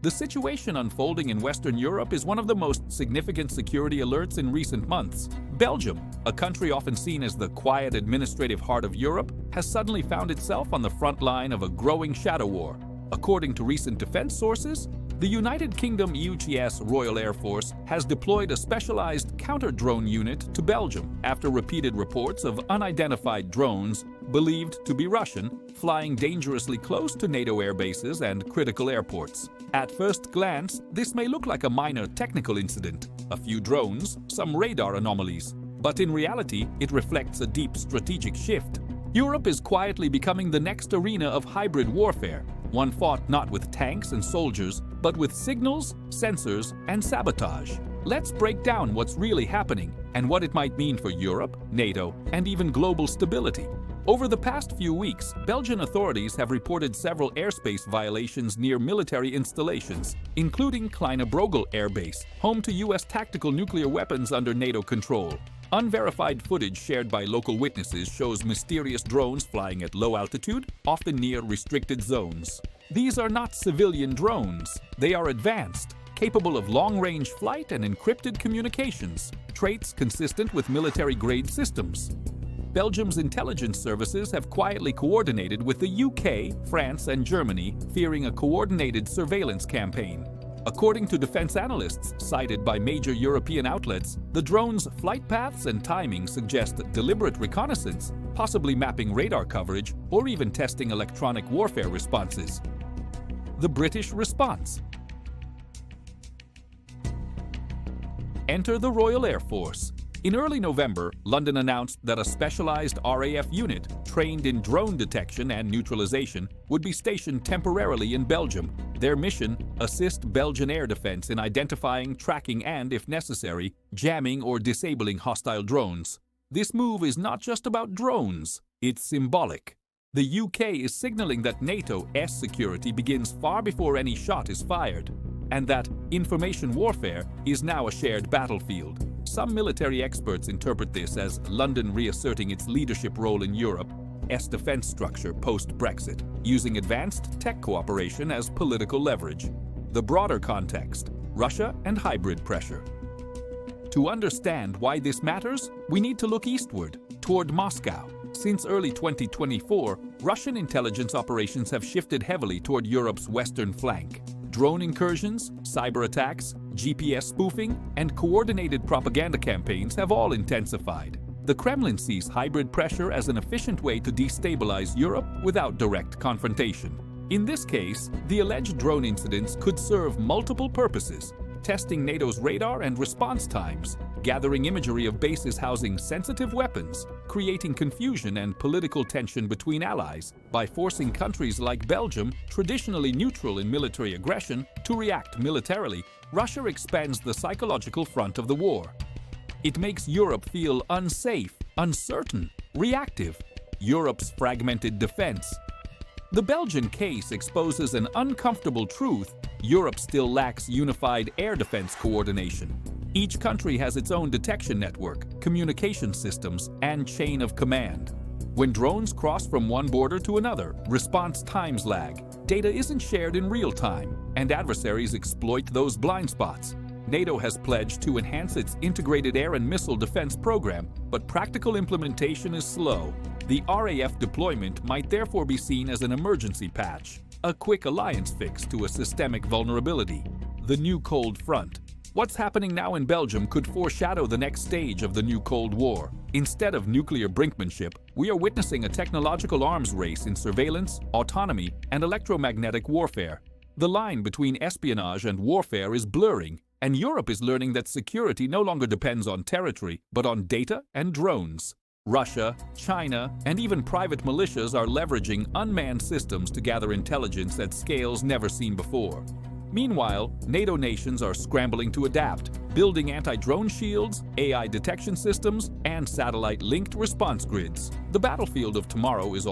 The situation unfolding in Western Europe is one of the most significant security alerts in recent months. Belgium, a country often seen as the quiet administrative heart of Europe, has suddenly found itself on the front line of a growing shadow war. According to recent defense sources, the United Kingdom UK's Royal Air Force has deployed a specialized counter-drone unit to Belgium after repeated reports of unidentified drones, believed to be Russian, flying dangerously close to NATO air bases and critical airports. At first glance, this may look like a minor technical incident, a few drones, some radar anomalies, but in reality, it reflects a deep strategic shift. Europe is quietly becoming the next arena of hybrid warfare, one fought not with tanks and soldiers, but with signals, sensors, and sabotage. Let's break down what's really happening and what it might mean for Europe, NATO, and even global stability. Over the past few weeks, Belgian authorities have reported several airspace violations near military installations, including Kleine Brogel Air Base, home to U.S. tactical nuclear weapons under NATO control. Unverified footage shared by local witnesses shows mysterious drones flying at low altitude, often near restricted zones. These are not civilian drones. They are advanced, capable of long-range flight and encrypted communications, traits consistent with military-grade systems. Belgium's intelligence services have quietly coordinated with the UK, France, and Germany, fearing a coordinated surveillance campaign. According to defense analysts cited by major European outlets, the drone's flight paths and timing suggest deliberate reconnaissance, possibly mapping radar coverage or even testing electronic warfare responses. The British response. Enter the Royal Air Force. In early November, London announced that a specialized RAF unit trained in drone detection and neutralization would be stationed temporarily in Belgium. Their mission: assist Belgian air defense in identifying, tracking, and, if necessary, jamming or disabling hostile drones. This move is not just about drones, it's symbolic. The UK is signaling that NATO's security begins far before any shot is fired, and that information warfare is now a shared battlefield. Some military experts interpret this as London reasserting its leadership role in Europe's defense structure post-Brexit, using advanced tech cooperation as political leverage. The broader context: Russia and hybrid pressure. To understand why this matters, we need to look eastward, toward Moscow. Since early 2024, Russian intelligence operations have shifted heavily toward Europe's western flank. Drone incursions, cyber attacks, GPS spoofing, and coordinated propaganda campaigns have all intensified. The Kremlin sees hybrid pressure as an efficient way to destabilize Europe without direct confrontation. In this case, the alleged drone incidents could serve multiple purposes: testing NATO's radar and response times, gathering imagery of bases housing sensitive weapons, creating confusion and political tension between allies by forcing countries like Belgium, traditionally neutral in military aggression, to react militarily. Russia expands the psychological front of the war. It makes Europe feel unsafe, uncertain, reactive. Europe's fragmented defense. The Belgian case exposes an uncomfortable truth: Europe still lacks unified air defense coordination. Each country has its own detection network, communication systems, and chain of command. When drones cross from one border to another, response times lag. Data isn't shared in real time, and adversaries exploit those blind spots. NATO has pledged to enhance its integrated air and missile defense program, but practical implementation is slow. The RAF deployment might therefore be seen as an emergency patch, a quick alliance fix to a systemic vulnerability. The new Cold Front. What's happening now in Belgium could foreshadow the next stage of the new Cold War. Instead of nuclear brinkmanship, we are witnessing a technological arms race in surveillance, autonomy, and electromagnetic warfare. The line between espionage and warfare is blurring, and Europe is learning that security no longer depends on territory, but on data and drones. Russia, China, and even private militias are leveraging unmanned systems to gather intelligence at scales never seen before. Meanwhile, NATO nations are scrambling to adapt, building anti-drone shields, AI detection systems, and satellite-linked response grids. The battlefield of tomorrow is